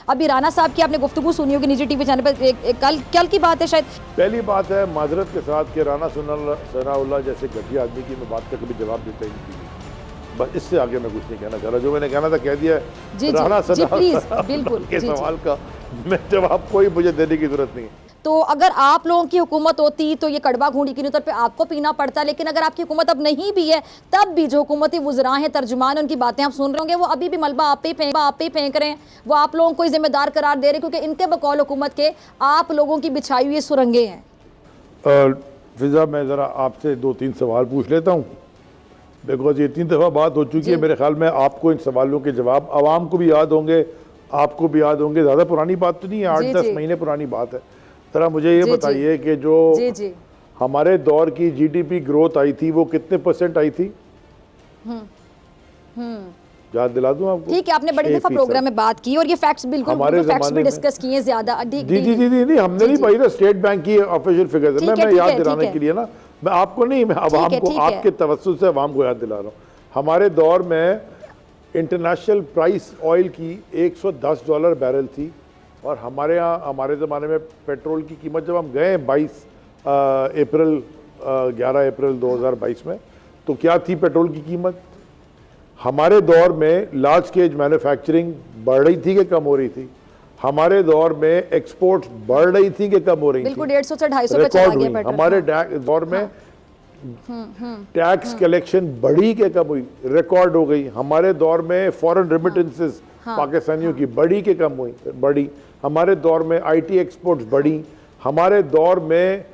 अभी राणा साहब की आपने गुफ्तगू सुनी होगी निजी टीवी चैनल पर, कल की बात है शायद। पहली बात है माजरत के साथ कि राणा सनाउल्लाह जैसे घटिया आदमी की मैं बात का कभी जवाब देता ही नहीं। बस इससे आगे मैं कुछ नहीं कहना चाह रहा, जो मैंने कहना था कह दिया है। राणा सनाउल्लाह के सवाल का मैं जवाब कोई मुझे देने की जरूरत नहीं है। तो अगर आप लोगों की हुकूमत होती तो ये कड़वा घूंडी की नुतर पे आपको पीना पड़ता, लेकिन अगर आपकी हुकूमत अब नहीं भी है तब भी जो हुकूमती वुज़रा हैं, तर्जुमान, उनकी बातें आप सुन रहे होंगे, वो अभी भी मलबा आप पे फेंक रहे हैं, वो आप लोगों को जिम्मेदार करार दे रहे हैं, क्योंकि इनके बकौल हुकूमत के आप लोगों की बिछाई हुई सुरंगें हैं। फिजा मैं ज़रा आपसे 2-3 सवाल पूछ लेता हूँ, बिकॉज ये 3 दफ़ा बात हो चुकी है। मेरे ख्याल में आपको इन सवालों के जवाब आवाम को भी याद होंगे, आपको भी याद होंगे। ज़्यादा पुरानी बात तो नहीं है, 8-10 महीने पुरानी बात है। जरा मुझे ये बताइए कि जो हमारे दौर की जीडीपी ग्रोथ आई थी वो कितने % आई थी? याद दिला दूं आपको? ठीक है, आपने बड़ी दफा प्रोग्राम में बात की और ये फैक्ट्स बिल्कुल फैक्ट्स भी डिस्कस किए ज्यादा। जी हमने नहीं पाई ना, स्टेट बैंक की ऑफिशियल फिगर्स है। मैं याद दिलाने के लिए ना, मैं आपको नहीं, मैं आवाम को, आपके तवज्जुह से आवाम को याद दिला रहा हूँ। हमारे दौर में इंटरनेशनल प्राइस ऑयल की $110 बैरल थी, और हमारे यहाँ हमारे ज़माने में पेट्रोल की कीमत जब हम गए 11 अप्रैल 2022 में, तो क्या थी पेट्रोल की कीमत? हमारे दौर में लार्ज स्केल मैन्युफैक्चरिंग बढ़ रही थी कि कम हो रही थी? हमारे दौर में एक्सपोर्ट्स बढ़ रही थी कि कम हो रही थी? बिल्कुल 150 से 250 पे चला गया पेट्रोल। हमारे दौर में टैक्स कलेक्शन बढ़ी के कम हुई? रिकॉर्ड हो गई। हमारे दौर में फॉरेन रेमिटेंसेस पाकिस्तानियों की बढ़ी के कम हुई? बढ़ी। हमारे दौर में आईटी एक्सपोर्ट्स बढ़ी। हमारे दौर में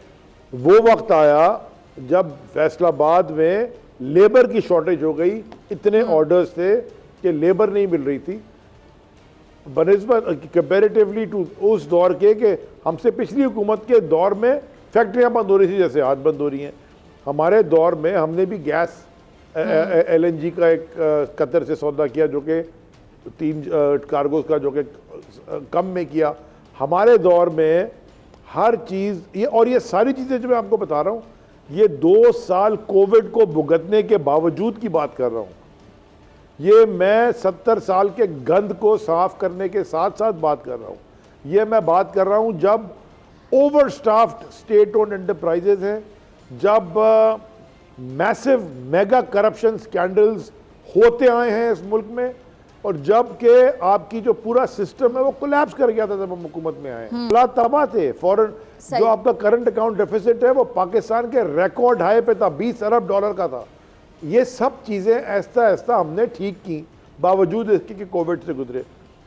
वो वक्त आया जब फैसलाबाद में लेबर की शॉर्टेज हो गई, इतने ऑर्डर्स थे कि लेबर नहीं मिल रही थी, बनिस्बत कंपेरेटिवली टू उस दौर के हमसे पिछली हुकूमत के दौर में फैक्ट्रियां बंद हो रही थी जैसे आज बंद हो रही हैं। हमारे दौर में हमने भी गैस LNG का एक कतर से सौदा किया, जो कि 3 कार्गोज का, जो कि कम में किया। हमारे दौर में हर चीज़ ये सारी चीज़ें जो मैं आपको बता रहा हूँ, ये 2 साल कोविड को भुगतने के बावजूद की बात कर रहा हूँ। ये मैं 70 साल के गंद को साफ करने के साथ साथ बात कर रहा हूँ। ये मैं बात कर रहा हूँ जब over staffed state owned enterprises हैं, जब मैसिव मेगा करप्शन स्कैंडल्स होते आए हैं इस मुल्क में, और जब के आपकी जो पूरा सिस्टम है वो कोलैप्स कर गया था जब हम हुकूमत में आए। हालात तबाह थे। फॉरेन जो आपका करंट अकाउंट डेफिसिट है वो पाकिस्तान के रिकॉर्ड हाई पे था, $20 अरब का था। ये सब चीजें ऐसा ऐसा हमने ठीक की, बावजूद इसके कि कोविड से गुजरे।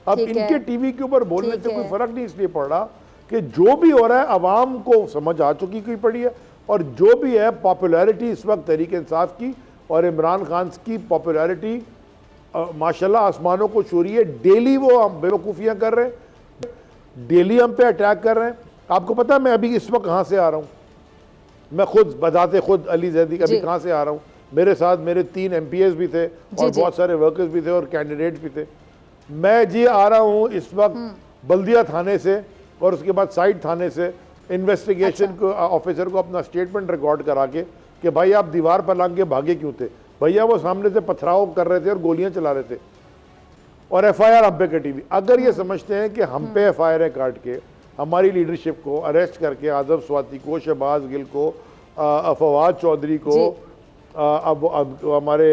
अब इनके टीवी के ऊपर बोलने से कोई फर्क नहीं इसलिए पड़ रहा कि जो भी हो रहा है अवाम को समझ आ चुकी कोई पड़ी है, और जो भी है पॉपुलैरिटी इस वक्त तहरीक इंसाफ की और इमरान खान की पॉपुलैरिटी माशाल्लाह आसमानों को छू रही है। डेली वो हम बेवकूफ़ियाँ कर रहे हैं, डेली हम पे अटैक कर रहे हैं। आपको पता है मैं अभी इस वक्त कहाँ से आ रहा हूँ? मैं खुद बजाते खुद अली जैदी अभी कहाँ से आ रहा हूँ? मेरे साथ मेरे 3 MPs भी थे और बहुत सारे वर्कर्स भी थे और कैंडिडेट्स भी थे। मैं जी आ रहा हूँ इस वक्त बल्दिया थाने से, और उसके बाद साइड थाने से इन्वेस्टिगेशन को ऑफिसर को अपना स्टेटमेंट रिकॉर्ड करा के कि भाई आप दीवार पर लांग के भागे क्यों थे? भैया वो सामने से पथराव कर रहे थे और गोलियां चला रहे थे, और FIR हम पे कटी हुई। अगर ये समझते हैं कि हम पे FIR काट के हमारी लीडरशिप को अरेस्ट करके, आजम स्वाति को, शहबाज गिल को, फवाद चौधरी को, अब हमारे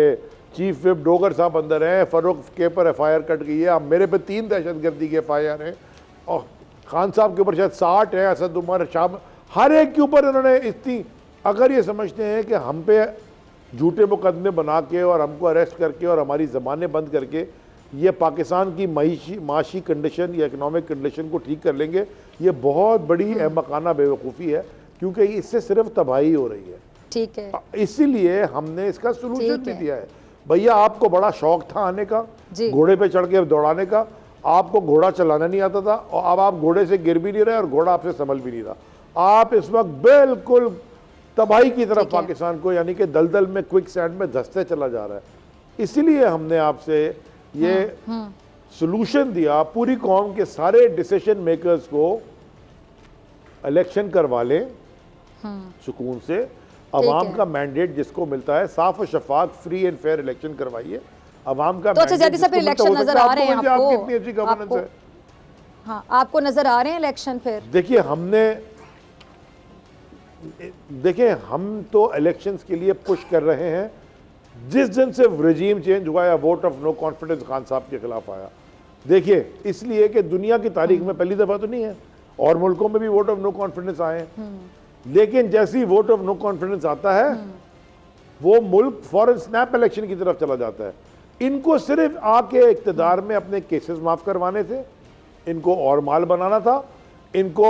चीफ विप डोगर साहब अंदर हैं, फरूक के पर FIR कट गई है, अब मेरे पे 3 दहशतगर्दी के FIR हैं, और खान साहब के ऊपर शायद 60 है, असद उमर, शाह, हर एक के ऊपर इन्होंने इतनी। अगर ये समझते हैं कि हम पे झूठे मुकदमे बना के और हमको अरेस्ट करके और हमारी ज़बानें बंद करके ये पाकिस्तान की माशी कंडीशन या इकनॉमिक कंडीशन को ठीक कर लेंगे, ये बहुत बड़ी अहमकाना बेवकूफ़ी है, क्योंकि इससे सिर्फ तबाही हो रही है। ठीक है, इसीलिए हमने इसका सोल्यूशन भी दिया है। भैया आपको बड़ा शौक था आने का, घोड़े पे चढ़ के दौड़ाने का, आपको घोड़ा चलाना नहीं आता था, और अब आप घोड़े से गिर भी नहीं रहे और घोड़ा आपसे संभल भी नहीं रहा। आप इस वक्त बिल्कुल तबाही की तरफ पाकिस्तान को, यानी कि दलदल में, क्विक सैंड में धंसते चला जा रहा है। इसीलिए हमने आपसे ये सॉल्यूशन दिया, पूरी कौम के सारे डिसीजन मेकर्स को इलेक्शन करवा लें सुकून से। अवाम का मैंडेट जिसको मिलता है, साफ और शफाफ फ्री एंड फेयर इलेक्शन करवाइए। अवाम का तो अच्छा, जैसे इलेक्शन नजर आ रहे हैं आपको, कितनी अच्छी गवर्नेंस है। हाँ, आपको नजर आ रहे हैं इलेक्शन फिर? देखिए हम तो इलेक्शंस के लिए पुश कर रहे हैं। जिस दिन से रजीम चेंज हुआ या vote of no confidence Khan साहब के खिलाफ आया, देखिए इसलिए कि दुनिया की तारीख में पहली दफा तो नहीं है, और मुल्कों में भी वोट ऑफ नो कॉन्फिडेंस आए हैं, लेकिन जैसे ही वोट ऑफ नो कॉन्फिडेंस आता है वो मुल्क फौरन स्नैप इलेक्शन की तरफ चला जाता है। इनको सिर्फ आके इक्तदार में अपने केसेस माफ करवाने थे, इनको और माल बनाना था, इनको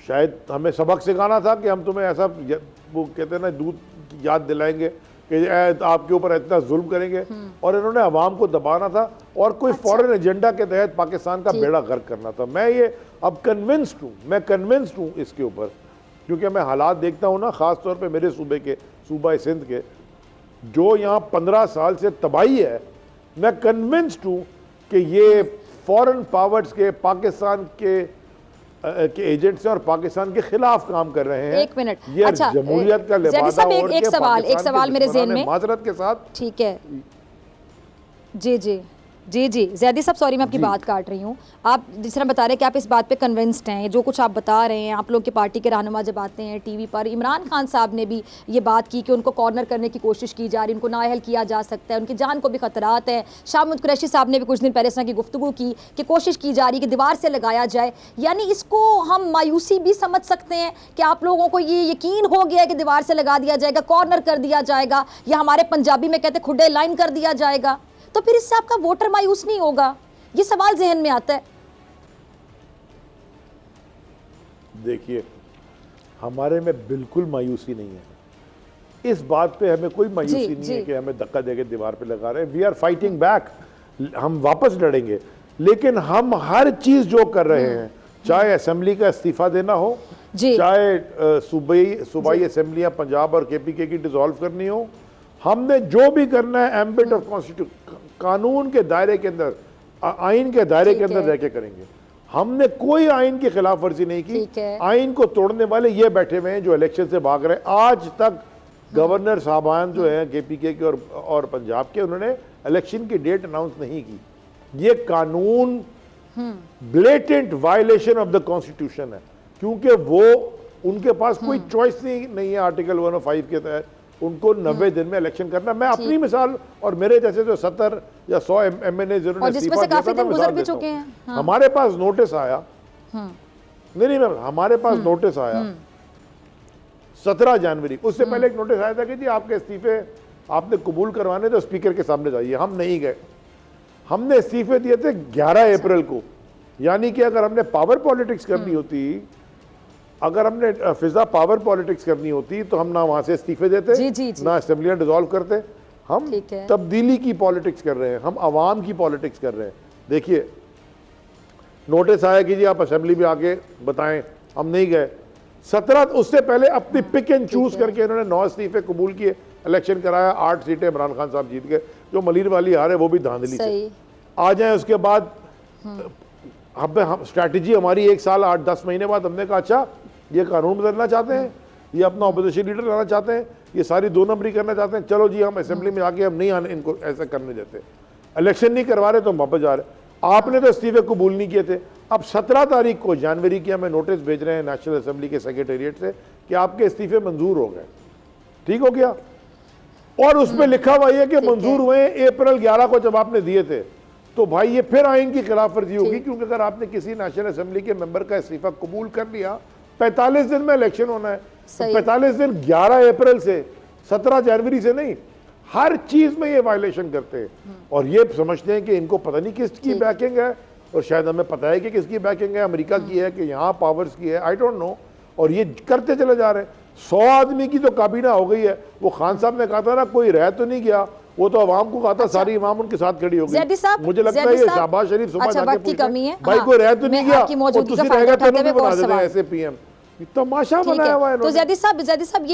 शायद हमें सबक सिखाना था कि हम तुम्हें ऐसा, वो कहते हैं ना, दूध की याद दिलाएंगे कि आपके ऊपर इतना जुल्म करेंगे, और इन्होंने अवाम को दबाना था और कोई फॉरेन एजेंडा के तहत पाकिस्तान का बेड़ा गर्क करना था। मैं ये अब कन्विंस्ड हूँ इसके ऊपर, क्योंकि मैं हालात देखता हूँ ना, ख़ास तौर पे मेरे सूबा सिंध के, जो यहाँ 15 साल से तबाही है। मैं कन्विंस्ड हूँ कि ये फॉरेन पावर्स के पाकिस्तान के एजेंट्स हैं और पाकिस्तान के खिलाफ काम कर रहे हैं। 1 मिनट, ये अच्छा, जमहूरियत का लिबासा ओढ़ के एक सवाल मेरे ज़हन में, माजरत के साथ। ठीक है, जी ज़ैदी साहब, सॉरी मैं आपकी बात काट रही हूँ। आप जिस तरह बता रहे हैं कि आप इस बात पे कन्विंस्ड हैं, जो कुछ आप बता रहे हैं, आप लोग की पार्टी के रहनुमा जब आते हैं टीवी पर, इमरान खान साहब ने भी ये बात की कि उनको कॉर्नर करने की कोशिश की जा रही, उनको नाअहल किया जा सकता है, उनकी जान को भी खतरात है। शाह महमूद कुरैशी साहब ने भी कुछ दिन पहले इस तरह की गुफ्तगू की कि कोशिश की जा रही कि दीवार से लगाया जाए। यानी इसको हम मायूसी भी समझ सकते हैं कि आप लोगों को ये यकीन हो गया है कि दीवार से लगा दिया जाएगा, कॉर्नर कर दिया जाएगा, या हमारे पंजाबी में कहते खुड्डे लाइन कर दिया जाएगा, तो फिर इससे आपका वोटर मायूस नहीं होगा? ये सवाल जहन में आता है। देखिए, हमारे में बिल्कुल मायूसी नहीं है, इस बात पे हमें कोई मायूसी नहीं है कि हमें धक्का देके दीवार पे लगा रहे हैं। वी आर फाइटिंग बैक, हम वापस लड़ेंगे, लेकिन हम हर चीज जो कर रहे हैं, चाहे असेंबली का इस्तीफा देना हो, चाहे सूबाई असेंबलियां पंजाब और KPK की डिसॉल्व करनी हो, हमने जो भी करना है एम्बिट ऑफ कॉन्स्टिट्यूशन, कानून के दायरे के अंदर, आइन के दायरे के अंदर रह के करेंगे। हमने कोई आइन की खिलाफ वर्जी नहीं की। आइन को तोड़ने वाले ये बैठे हुए हैं जो इलेक्शन से भाग रहे हैं। आज तक गवर्नर साहबान जो हैं KPK के और पंजाब के, उन्होंने इलेक्शन की डेट अनाउंस नहीं की। ये कानून blatant violation of the constitution है, क्योंकि वो उनके पास कोई चॉइस नहीं है आर्टिकल 105 के तहत उनको 90 दिन में इलेक्शन करना। मैं अपनी मिसाल और मेरे जैसे जो 70 या 100 MNA जिन्होंने इस्तीफा दिया था, मैं मिसाल देता हूं। हमारे पास नोटिस आया, नहीं हमारे पास नोटिस आया 17 जनवरी, उससे पहले एक नोटिस आया था कि जी आपके इस्तीफे आपने कबूल करवाने तो स्पीकर के सामने जाइए। हम नहीं गए, हमने इस्तीफे दिए थे 11 अप्रैल को। यानी कि अगर हमने पावर पॉलिटिक्स करनी होती, अगर हमने फिजा पावर पॉलिटिक्स करनी होती, तो हम ना वहां से इस्तीफे देते, ना असेंबलियां डिसॉल्व करते। हम तब्दीली की पॉलिटिक्स कर रहे हैं, हम आवाम की पॉलिटिक्स कर रहे हैं। देखिए, नोटिस आया कि जी आप असेंबली में आके बताएं, हम नहीं गए। 17 उससे पहले अपनी पिक एंड चूज करके इन्होंने 9 इस्तीफे कबूल किए, इलेक्शन कराया, 8 सीटें इमरान खान साहब जीत गए। जो मलिर वाली हारे वो भी धांधली से आ जाए। उसके बाद हम स्ट्रैटेजी हमारी 1 साल 8-10 महीने बाद हमने कहा अच्छा ये कानून बदलना चाहते हैं, ये अपना ऑपोजिशन लीडर लाना चाहते हैं, ये सारी 2 नंबरी करना चाहते हैं, चलो जी हम असेंबली में आके हम नहीं आने, इनको ऐसा करने देते, इलेक्शन नहीं करवा रहे तो हम वापस जा रहे। आपने तो इस्तीफे कबूल नहीं किए थे। अब 17 तारीख को जनवरी की हमें नोटिस भेज रहे हैं नेशनल असेंबली के सेक्रेटेरिएट से कि आपके इस्तीफे मंजूर हो गए। ठीक हो गया, और उसमें लिखा हुआ है कि मंजूर हुए अप्रैल 11 को जब आपने दिए थे। तो भाई ये फिर आइन की खिलाफ वर्जी होगी, क्योंकि अगर आपने किसी नेशनल असेंबली के मेंबर का इस्तीफा कबूल कर लिया, 45 दिन में इलेक्शन होना है, तो 45 दिन 11 अप्रैल से 17 जनवरी से नहीं, हर चीज में ये वायलेशन करते हैं। और ये समझते हैं कि इनको पता नहीं किसकी बैकिंग है, और शायद हमें पता है कि किसकी बैकिंग है, अमेरिका की है कि यहाँ पावर्स की है, आई डोंट नो। और ये करते चले जा रहे हैं। 100 आदमी की तो काबीना हो गई है। वो खान साहब ने कहा था ना कोई रह तो नहीं गया, वो तो अवाम को कहा था, सारी अवाम उनके साथ खड़ी हो गई। मुझे लगता है ये शहबाज शरीफ सुबह जाके पूछे भाई कोई रह तो नहीं गया, और तुसी रहेगा तो नहीं बना देते ऐसे PM। तमाशा बनाया हुआ है। तो ज़ैदी साहब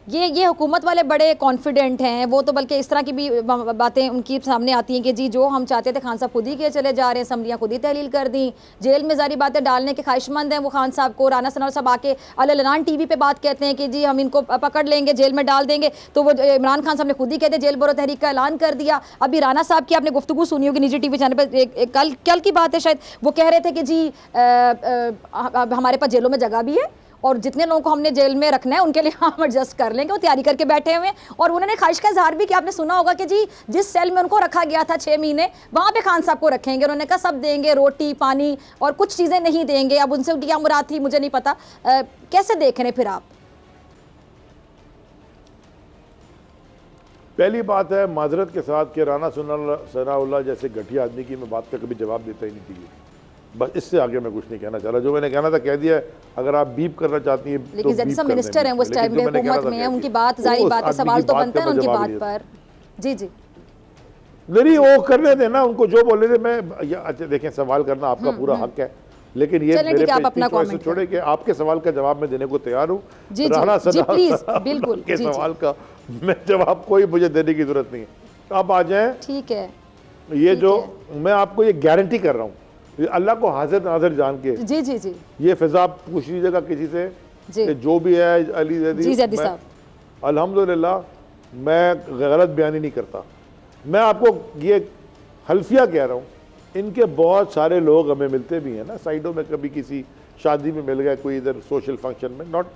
ये हुकूमत वाले बड़े कॉन्फिडेंट हैं, वो तो बल्कि इस तरह की भी बातें उनकी सामने आती हैं कि जी जो हम चाहते थे खान साहब खुद ही के चले जा रहे हैं, असम्बलियाँ खुद ही तहलील कर दी, जेल में जारी बातें डालने के ख्वाहिशमंद हैं वो खान साहब को। राना सनाउल्लाह साहब आके अललान टीवी पे बात कहते हैं कि जी हम इनको पकड़ लेंगे, जेल में डाल देंगे, तो वो इमरान खान साहब ने खुद ही कहते जेल बरो तहरीक का ऐलान कर दिया। अभी राना साहब की आपने गुफ्तगू सुनी होगी निजी टीवी चैनल पर, कल की बात है शायद, वो कह रहे थे कि जी हमारे पास जेलों में जगह भी है और जितने लोगों को हमने जेल में रखना है उनके लिए हम एडजस्ट कर लेंगे, वो तैयारी करके बैठे हुए हैं। और उन्होंने ख्वाहिश का इजहार भी किया, आपने सुना होगा कि जी जिस सेल में उनको रखा गया था 6 महीने, वहाँ पे खान साहब को रखेंगे। उन्होंने कहा सब देंगे, रोटी पानी और कुछ चीज़ें नहीं देंगे। अब उनसे क्या मुराद थी मुझे नहीं पता। कैसे देख रहे हैं फिर आप? पहली बात है माजरत के साथ कि राना सनाउल्लाह जैसे घटिया आदमी की मैं बात का कभी जवाब देता ही नहीं चाहिए। बस इससे आगे मैं कुछ नहीं कहना चाह रहा, जो मैंने कहना था कह दिया है। अगर आप बीप करना चाहती हैं लेकिन जैसे सब मिनिस्टर हैं वो उस टाइम में हुकूमत में है, उनकी बात जारी बात है, सवाल तो बनता है उनकी बात पर। जी जी नहीं वो करने देना उनको जो बोले थे। मैं अच्छा देखें, सवाल करना आपका पूरा हक है, लेकिन ये मेरे पे चॉइस छोड़े कि आपके सवाल का जवाब मैं देने को तैयार हूँ। राना सनाउल्लाह के सवाल का मैं जवाब कोई मुझे देने की जरूरत नहीं है। अब आ जाए, ठीक है, ये जो मैं आपको ये गारंटी कर रहा हूँ, अल्लाह को हाजिर नाजिर जान के, जी जी जी, ये फिजा पूछ लीजिएगा किसी से कि जो भी है अली जैदी साहब, अल्हम्दुलिल्लाह मैं गलत बयानी नहीं करता। मैं आपको ये हल्फिया कह रहा हूँ, इनके बहुत सारे लोग हमें मिलते भी हैं ना साइडों में, कभी किसी शादी में मिल गए, कोई इधर सोशल फंक्शन में, नॉट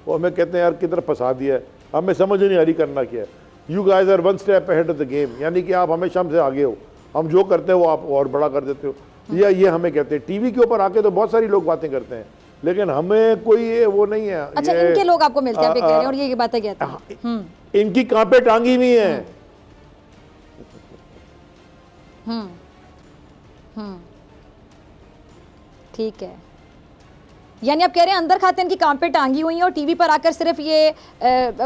वो हमें कहते हैं यार किधर फंसा दिया है, हमें समझ नहीं आ रही करना क्या है। You guys are one step ahead of the game, यानी कि आप हमेशा हमसे आगे हो, हम जो करते हैं वो आप और बड़ा कर देते हो। या ये हमें कहते हैं टीवी के ऊपर आके तो बहुत सारी लोग बातें करते हैं, लेकिन हमें कोई वो नहीं है। अच्छा, इनके लोग आपको मिलते हैं, कह रहे हैं और ये बातें कहते हैं, इनकी कांपे टांगी हुई हैं। ठीक है, यानी आप कह रहे हैं अंदर खाते इनकी कांपे टांगी हुई हैं और टीवी पर आकर सिर्फ ये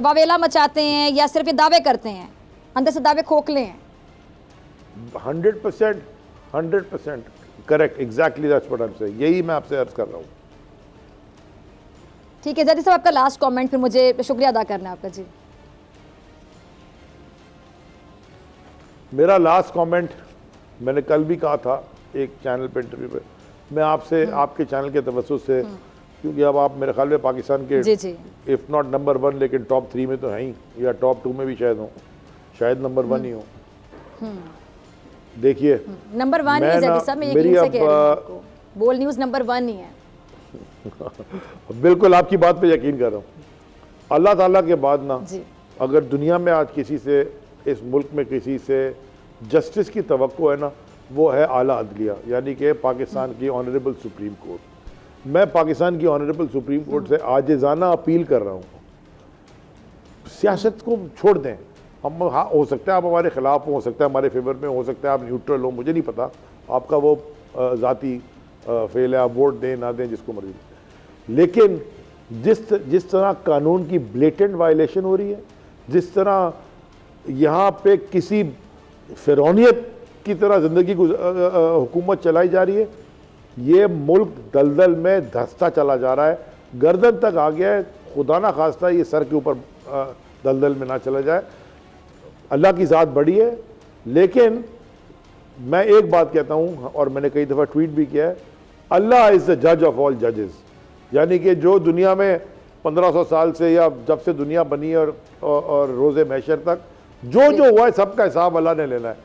वावेला मचाते हैं या सिर्फ ये दावे करते हैं, अंदर से दावे खोखले हैं। 100% correct, exactly that's what I am saying, यही मैं आपसे अर्ज कर रहा हूँ। ठीक है जैदी साहब, आपका लास्ट कमेंट, फिर मुझे शुक्रिया अदा करना है आपका। जी मेरा लास्ट कमेंट मैंने कल भी कहा था एक चैनल पे इंटरव्यू पे, मैं आपसे आपके चैनल के तवज्जुह से, क्योंकि अब आप मेरे ख्याल में पाकिस्तान के इफ़ नॉट नंबर 1 लेकिन टॉप 3 में तो हैं ही, या टॉप 2 में भी शायद हो, शायद नंबर 1 ही हो। देखिए नंबर 1 ही है जैदी साहब, मैं यकीन से कह रही हूं आपको, बोल न्यूज़ नंबर 1 ही है। बिल्कुल आपकी बात पे यकीन कर रहा हूँ। अल्लाह ताला के बाद ना अगर दुनिया में आज किसी से, इस मुल्क में किसी से जस्टिस की तवक्को है ना, वो है आला अदलिया, यानी कि पाकिस्तान की ऑनरेबल सुप्रीम कोर्ट। मैं पाकिस्तान की ऑनरेबल सुप्रीम कोर्ट से आजिज़ाना अपील कर रहा हूँ, सियासत को छोड़ दें। हम हो सकता है आप हमारे खिलाफ हो सकता है हमारे फेवर में, हो सकता है आप न्यूट्रल हो, मुझे नहीं पता, आपका वो ज़ाती फेल है, आप वोट दें ना दें जिसको मर्जी, लेकिन जिस तरह कानून की ब्लेटेंट वायलेशन हो रही है, जिस तरह यहाँ पे किसी फिरौनियत की तरह ज़िंदगी हुकूमत चलाई जा रही है, ये मुल्क दलदल में धंसता चला जा रहा है, गर्दन तक आ गया है। खुदा ना खास्ता ये सर के ऊपर दलदल में ना चला जाए। अल्लाह की ज़ात बड़ी है, लेकिन मैं एक बात कहता हूँ और मैंने कई दफ़ा ट्वीट भी किया है, अल्लाह इज़ द जज ऑफ ऑल जजेस, यानी कि जो दुनिया में 1500 साल से या जब से दुनिया बनी है और रोज़े महशर तक जो हुआ है सबका हिसाब अल्लाह ने लेना है।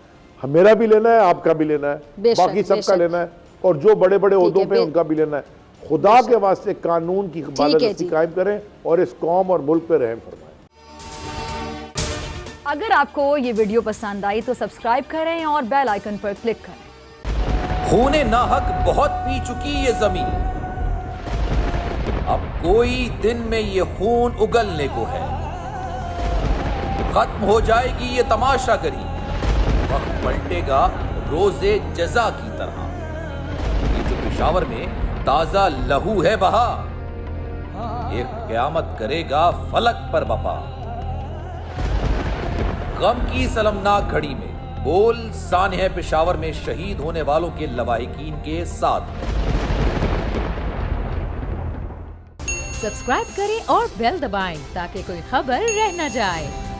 मेरा भी लेना है, आपका भी लेना है, बाकी सबका लेना है, और जो बड़े बड़े ओहदों पे उनका भी लेना है। खुदा के वास्ते कानून की बालादस्ती कायम करें और इस कौम और मुल्क पे रहम फरमाएं। अगर आपको ये वीडियो पसंद आई तो सब्सक्राइब करें और बेल आइकन पर क्लिक करें। खूने नाहक बहुत पी चुकी ये जमीन, अब कोई दिन में ये खून उगलने को है। खत्म हो जाएगी ये तमाशागरी, वक्त पलटेगा रोजे जजा की तरह। ये जो पेशावर में ताजा लहू है बहा, एक क़यामत करेगा फलक पर बपा। गम की सलमनाक घड़ी में बोल सानह पेशावर में शहीद होने वालों के लवाहिकीन के साथ। सब्सक्राइब करें और बेल दबाएं ताकि कोई खबर रह न जाए।